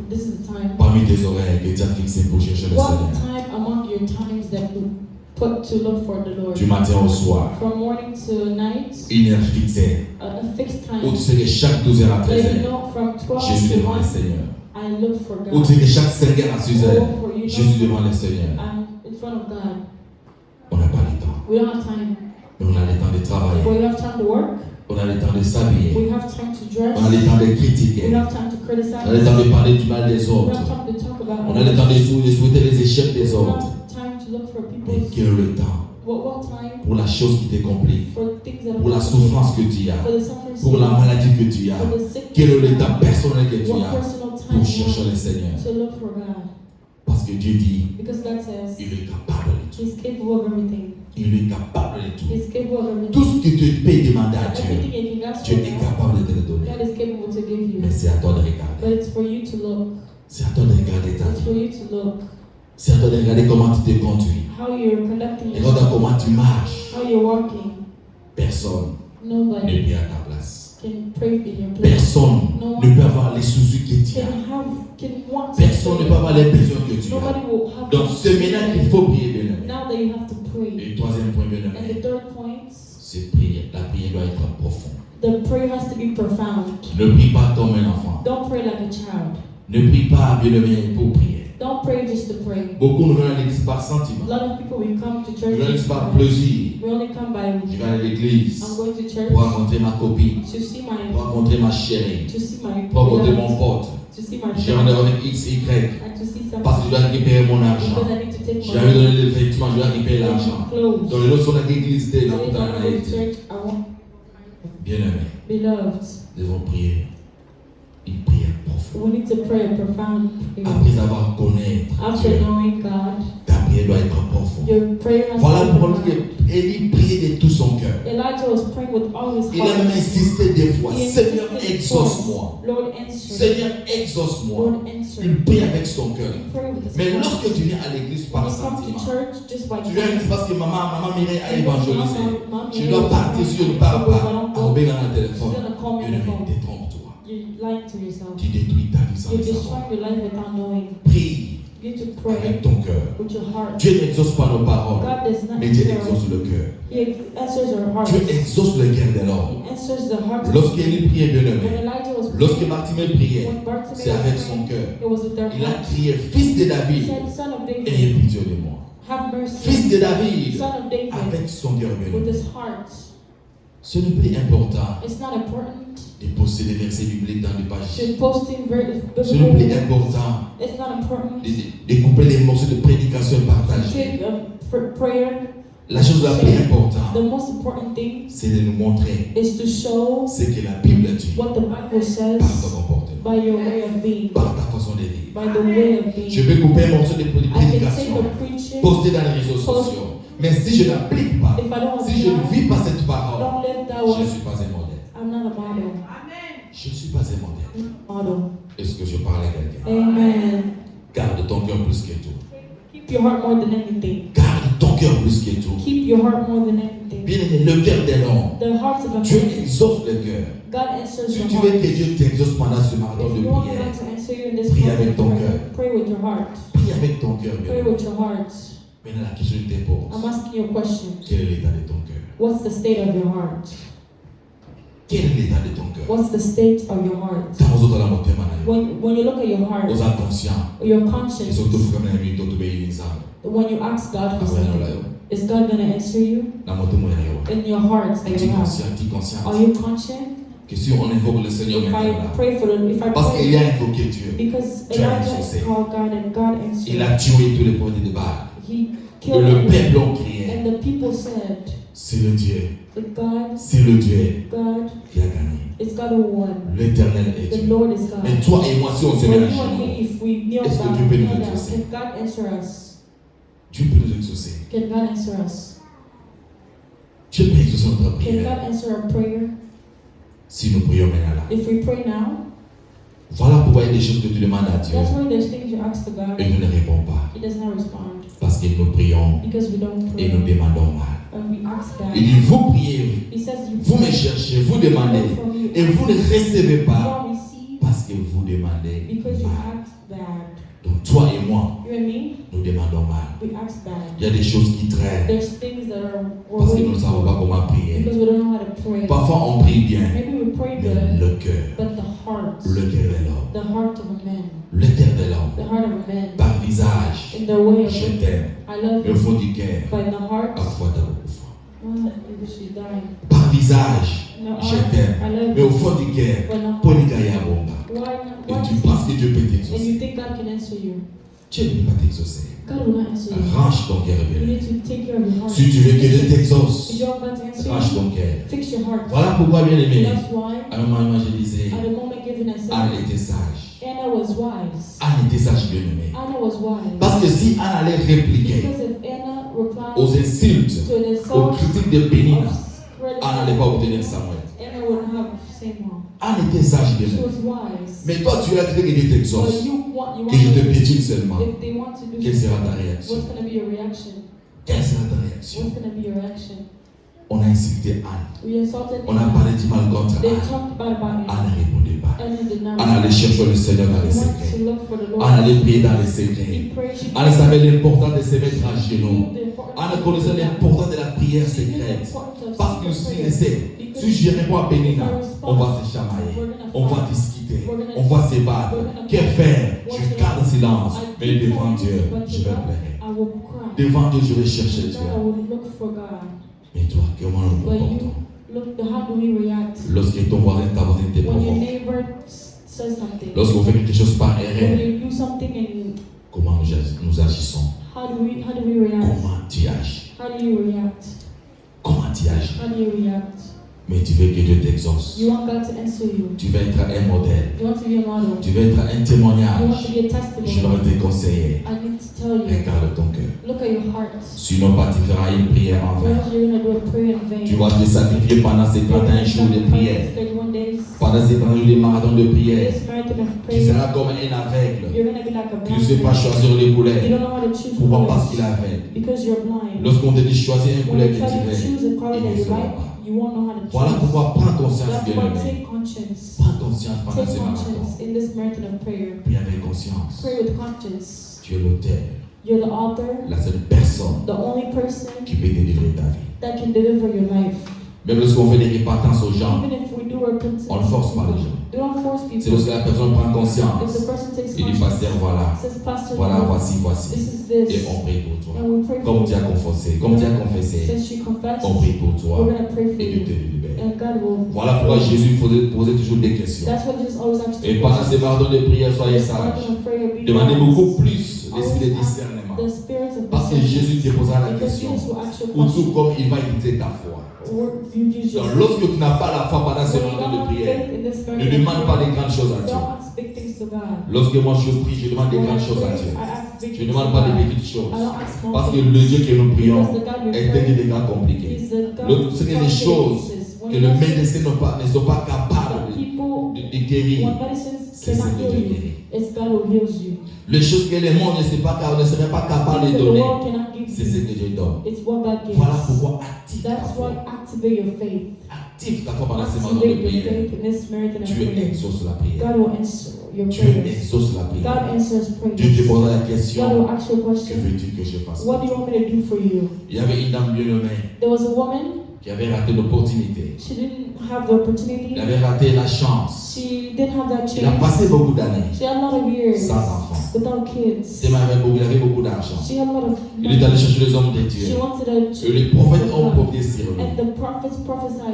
This is the time. parmi tes oreilles que tu as fixé pour chercher le What Seigneur? time among your times that you put to look for the Lord? Du matin au soir. From morning to night, Une heure fixée. a fixed Où tu time. sais que chaque 12h à That 13h, you know from 12 Jésus to devant 1, le Seigneur. I look for Où God. tu sais que chaque 5h à 6h, Oh, for you Jésus know, devant le Seigneur. I'm in front of God. On n'a pas le temps. We don't have time. Mais on a le temps de travailler. We have time to work. On a le temps de s'habiller. We have time to dress. On a le temps de We critiquer. have time to criticize. On a le temps de parler du mal des We autres. have time to talk about On a le temps de souhaiter les échecs des We autres. have time to look for Mais people's. quel est le temps What time pour la chose qui te complique, for things that pour la are souffrance que tu as, for the suffering, pour la maladie que tu as? for the sickness, Quel est le temps personnel que tu what as personal time pour you chercher have le Seigneur? to look for God? Parce que Dieu dit, Because God says il est capable de tout. He's capable of everything. Il est capable de tout. He's capable of everything. Tout ce que tu peux demander à Dieu, Everything you can ask Dieu for est God, capable de te le donner. God is capable to give you. Mais c'est à toi de regarder. But it's for you to look. C'est à toi de regarder ta It's for vie. you to look. C'est à toi de regarder comment tu te conduis. How you're conducting Regarde yourself. comment tu marches. How you're walking. Personne ne Nobody prie à ta place. can pray in your place. Personne No ne one peut avoir les soucis que tu as. can want to Personne ne pray. peut avoir les besoins que tu Nobody as. will have Donc to c'est maintenant qu'il faut prier, bien aimé. Now that you have to pray. Et le troisième point, bien And the aimé, third point, c'est prier. La prière doit être profonde. the prayer has to be profound. Ne prie pas comme un enfant. Don't pray like a child. Ne prie pas, bien aimé, pour prier. Don't pray just to pray. Beaucoup nous viennent à l'église par sentiment. A lot of people will come to Nous church. venons à l'église just par to pray. plaisir. We only come by Je vais à l'église I'm going to church pour rencontrer ma copine, to see my pour rencontrer ma chérie, to see my pour rencontrer beloved, mon pote. to see my J'ai friend, rendez-vous avec X, Y, and to see parce que je somebody dois récupérer mon argent. because I need to take J'ai envie de my donner les vêtements, je dois récupérer l'argent. clothes. Dans les autres, on a l'église de I la need to go to réalité. church. I want Bien aimé, beloved. nous devons prier une prière profonde. We need to pray a profound prayer. Après avoir connaître After Dieu, knowing God, ta prière doit être profonde. your prayer has Voilà to be pourquoi profound. Élie priait de tout son cœur. Elijah was praying with all his Il a même heart. insisté des fois, He Seigneur, insisted exauce-moi. twice. Lord, answer. Seigneur, exauce-moi. Lord, answer. Il prie avec son cœur. Pray with his Mais heart. lorsque tu viens à l'église par When you come to sentiment, church just by tu viens à l'église parce que maman Mireille a évangélisé. Mom, Je dois partir si je ne parle pas. On va dans le téléphone. She's gonna call me on Bien the aimé, phone. détrompe-toi. You're lying to yourself. Tu détruis ta vie sans You're le savoir. destroying your life without knowing. Prie You need to pray avec ton cœur. with your heart. Dieu n'exauce pas nos paroles, God does not mais Dieu answer. exauce le cœur. He answers our heart. Dieu exauce le cœur de l'homme. He answers the heart. Lorsqu'il priait, bien When aimé, Elijah was lorsque praying, Bartimée priait, when Bartimaeus c'est avec was son praying, cœur. it was with their Il a heart. crié, fils de He David, said, Son of David, ayez pitié de moi. have mercy. Fils de David, Son of David, avec son cœur, bien with aimé. his heart. Ce n'est plus important It's not important de poster des versets bibliques dans les pages. to posting Ce n'est plus important It's not important de couper les morceaux de prédication et to partager. take prayer. La chose la plus importante, The most important thing c'est de nous montrer is to show ce que la Bible dit what the Bible says par ton comportement, by your way of being, par ta façon de vivre. by the way of being. Je peux couper un morceau de I can take prédication, the preaching, poster dans les réseaux sociaux. Mais si je n'applique pas, if I don't si je ne apply, vis pas cette parole, don't live that je ne way, suis pas un modèle. I'm not a model. Je ne suis pas un modèle. Model. Est-ce que je parle à quelqu'un? Amen. Garde ton cœur plus que tout. Keep your heart more than anything. Garde ton cœur plus que tout. Keep your heart more than anything. Bien aimé, le cœur de l'homme. The heart of a Dieu man. exauce le cœur. God answers Si your tu veux heart. que Dieu t'exauce pendant ce marathon If de you want prière, God to answer you in this prie moment avec of ton prayer, cœur. pray with your heart. prie avec ton cœur. Pray Bien. with your heart. Maintenant, la question que je te pose, I'm asking you a question. quel est l'état de ton cœur? What's the state of your heart? Quel est l'état de ton cœur? What's the state of your heart? Dans vos autres la montée, madame. When you look at your heart, Aux inconscients. your Ils conscience, sont tous comme un ami, d'autres pays, ils savent. when you ask God for Ah ouais, non, là, something, is God going to answer you? la montée, moi, il y a In your heart that Petit you have. conscient, petit conscient. Are you conscient? Que si on invoque le Seigneur If maintenant I là, pray for the, if I parce qu'il a pray, invoqué Dieu, because Dieu a Elijah exaucé. called God and God Il answered. a tué tous les prophètes de Baal. He Et killed le them. peuple en criait, And the people said, c'est le Dieu, that God, c'est le Dieu God, qui a gagné. it's God who won. L'éternel est The Dieu. Lord is God. Mais toi et moi, si on se But met à you and genoux, me, if we kneel Est-ce que down, Dieu peut nous kneel down, exaucer? can God answer us? Dieu peut nous exaucer. Can God answer us? Dieu peut exaucer notre Can prière. God answer our prayer? Si nous prions maintenant là. If we pray now, Voilà pourquoi il y a des choses que tu demandes à Dieu that's why there's things you ask to God, et il ne répond pas. He does not respond. Parce que nous prions Because we don't et pray. nous demandons mal. And we ask Il God. dit, vous priez, He says you vous me cherchez, vous demandez look for me, et vous ne recevez you pas don't receive parce que vous demandez because you mal. ask bad. Donc toi et moi, You and me, nous demandons mal. we ask bad. Il y a des choses qui traînent There's things that are we're parce que nous waiting ne savons pas for comment prier. because we don't know how to pray. Parfois on prie bien, Maybe we pray mais good, le cœur, but the heart de l'homme, of a man, le cœur de the l'homme, heart of a man, par visage, in the way of je t'aime, I love le you, fond du cœur, but in the heart, parfois t'as beaucoup foi. maybe she's dying. Par visage, In the je heart, t'aime, I love mais au you, fond du cœur, but in the pour heart, les gars, why et tu penses que Dieu peut and t'exaucer. you think God can answer you? Dieu ne peut pas t'exaucer. God will not answer you. Range ton cœur You bien. need to take care of your heart. Si tu veux que Dieu If t'exauce, you want God to answer range you, ton cœur. fix your heart. Voilà pourquoi, bien aimé, That's why à un moment, je disais, at the moment given I Anne said, était sage. Anna was wise. Anne était sage, bien aimé. Anna was wise. Parce que si Anne allait répliquer Because if Anna replied aux insultes, to an aux insult critiques de Pénina, of Anne n'allait pas obtenir Samuel. Anna wouldn't have the same one. Anne était sage, bien She aimé. was wise. Mais toi, tu as dit que Dieu t'exauce, But you want que je te to, piétine seulement. if they want to do Quelle sera something, ta réaction? what's going to be your reaction? Quelle sera ta réaction? What's going to be your reaction? On a insulté Anne. We insulted On a Anna. parlé du mal contre They Anne. talked bad about Anne Anna. ne répondait pas. Anna did not Anne allait respond. chercher le Seigneur dans les She went secrets. to look for the Lord. Anne allait prier dans les secrets. She prayed, she Anne savait l'importance de se mettre à She genoux. knew the importance Anne of connaissait prayer. l'importance de la prière She knew the secrète. importance of Parce que secret si prayer. je sais, si je réponds à Pénina, on va se chamailler, on va discuter, on va se battre. Que faire? Je garde silence. Mais devant Dieu, je vais pleurer. I will cry. Devant Dieu, je vais chercher God, I Dieu. will look for God. Mais toi, comment nous nous But comportons? you, look, how do we react? Lorsque ton voisin, ta voisine te When your provoque, neighbor says something, lorsqu'on fait quelque chose par when erreur, you do something and comment nous agissons? how do we react? Comment tu agis? How do you react? Comment tu agis? How do you react? Mais tu veux que Dieu t'exauce. You want God to answer you. Tu veux être un modèle. You want to be a model. Tu veux être un You want témoignage. to be a Je testimony. dois te conseiller. I need to tell you. Regarde ton cœur. Look at your heart. Sinon, pas tu feras une prière en vain. Otherwise, you're going to do a prayer in vain. Tu vas te sacrifier pendant ces 31 jours de prière. 31 days. Pendant ces 31 jours de marathon de prière. This marathon of Tu prayer. seras comme un aveugle You're going to be like a qui ne blind sait pas man. choisir les You couleurs. don't know how to choose Pourquoi? Parce colors qu'il est aveugle. because you're blind. Lorsqu'on te dit choisir un When couleur you que tell tu you to veux, choose a color il that ne you saura like, pas. you won't know how to Voilà choose. pourquoi prends conscience, That's bien why aimé. take conscience. Prends conscience pendant Take ces marathons. conscience in this marathon of prayer. Prie avec conscience. Pray with conscience. Tu es l'auteur, You're the author, la seule personne the only person qui peut délivrer ta vie. that can deliver your life. Même lorsqu'on fait des repentances aux gens, Even if we do repentance, on ne force pas les gens. we don't force C'est people. lorsque la personne prend If conscience. the person takes Il dit, conscience, pasteur, voilà, says, Pastor, voilà, Lord, voici, voici. this is Et this, on prie pour toi. and we pray Comme for tu as you. confessé, comme tu as confessé, Since she confessed, on prie pour we're toi. going to pray for Et Dieu you. te libère. And God will. Voilà pourquoi Jésus posait toujours des questions. That's what Jesus always asks. Et pendant ces marathons de prière, soyez sages. Demandez beaucoup plus l'esprit de discernement. Parce que Jésus te posera la question. Ou tout comme il va utiliser ta foi. Donc lorsque tu n'as pas la foi pendant ces moments de prière, ne demande pas des grandes choses à Dieu. Lorsque moi je prie, je demande des grandes choses à Dieu. Je ne demande pas des petites choses. Parce que le Dieu que nous prions est un Dieu de grands compliqués. Ce sont des choses que le médecin ne sont pas capables de guérir. C'est ce que Dieu guérit. Les choses que le monde ne serait pas capable de donner, c'est ce que Dieu donne. Voilà pourquoi active ta foi. Active ta foi pendant ces moments de prière. Dieu exauce la prière. Dieu exauce la prière. Dieu te pose la question, que veux-tu que je fasse? Il y avait une dame bien nommée qui avait raté l'opportunité. Il avait raté la chance. Il a passé beaucoup d'années sans enfants. Il avait beaucoup d'argent. Il est allé chercher les hommes de Dieu. Et les prophètes ont prophétisé sur lui.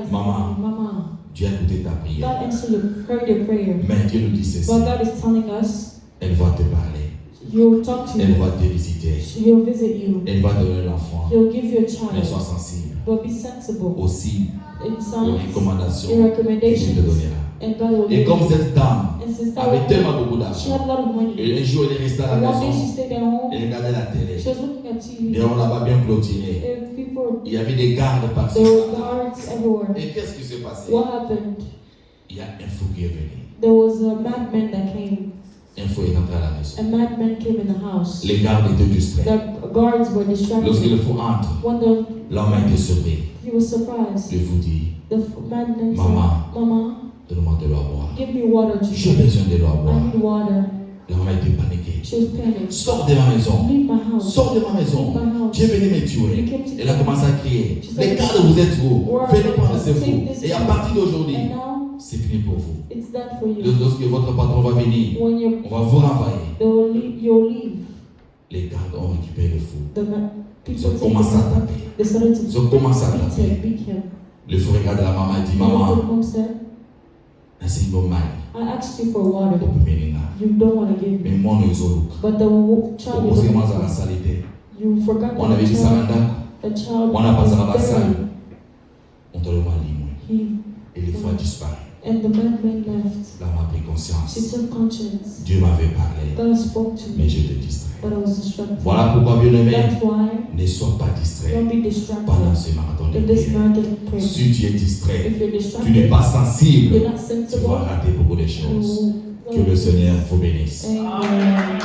Maman, Dieu a écouté ta prière. Mais Dieu nous dit ceci. Elle va te parler. Elle va te visiter. Elle va donner l'enfant. Mais sois sensible aussi aux recommandations que Dieu te donnera. Et comme cette dame avait tellement beaucoup d'argent, et un jour elle est restée à la maison, elle regardait la télé. Et on là-bas bien clôturé. Il y avait des gardes par-ci. Et qu'est-ce qui s'est passé? Il y a un fou qui est venu. Un fou est entré à la maison. A madman came in the house. Les gardes étaient distraits. The guards were distracted. Lorsque le fou entre, l'homme a été surpris. He was surprised. Je vous dis, The madman Maman, said, Mama, donne-moi de l'eau à boire. give me water to J'ai drink. besoin de l'eau à boire. I need water. L'homme a été paniqué. She was panicked. Sors de ma maison. Leave my house. Sors de ma maison. Tu es venu me tuer. Elle a commencé à crier. Les gardes, vous êtes où? Venez prendre ce fou. Et à partir d'aujourd'hui, And now, c'est fini pour vous. it's done for you. Lorsque votre patron va venir, When you, on va vous renvoyer. you'll leave. Les gardes ont récupéré le fou. Ils People ont take commencé à him. taper. They started to Ils ont commencé à taper. beat him. Le fou regarde la maman et dit, You know what the Maman, mom said? c'est une bonne maille. I asked you for water. You don't want to give Mais me. moi, nous sommes But the child Parce was que moi, ça la salité. You forgot On that avait dit ça maintenant. the child On a passé à la was salle. buried. On te le m'a dit. He, Et le fou a disparu. and the madman left. Là, on a pris conscience. She took conscience. Dieu m'avait parlé, God spoke to mais me, je te distrais. but I was distracted. Voilà pourquoi, bien-aimé, That's why ne sois pas distrait don't be pendant distracted ce marathon de in this prière. marathon of prayer. Si tu es distrait, If you're tu n'es distracted, pas sensible, you're not tu sensible. vas rater beaucoup de choses. you Que le Seigneur vous bénisse. Amen.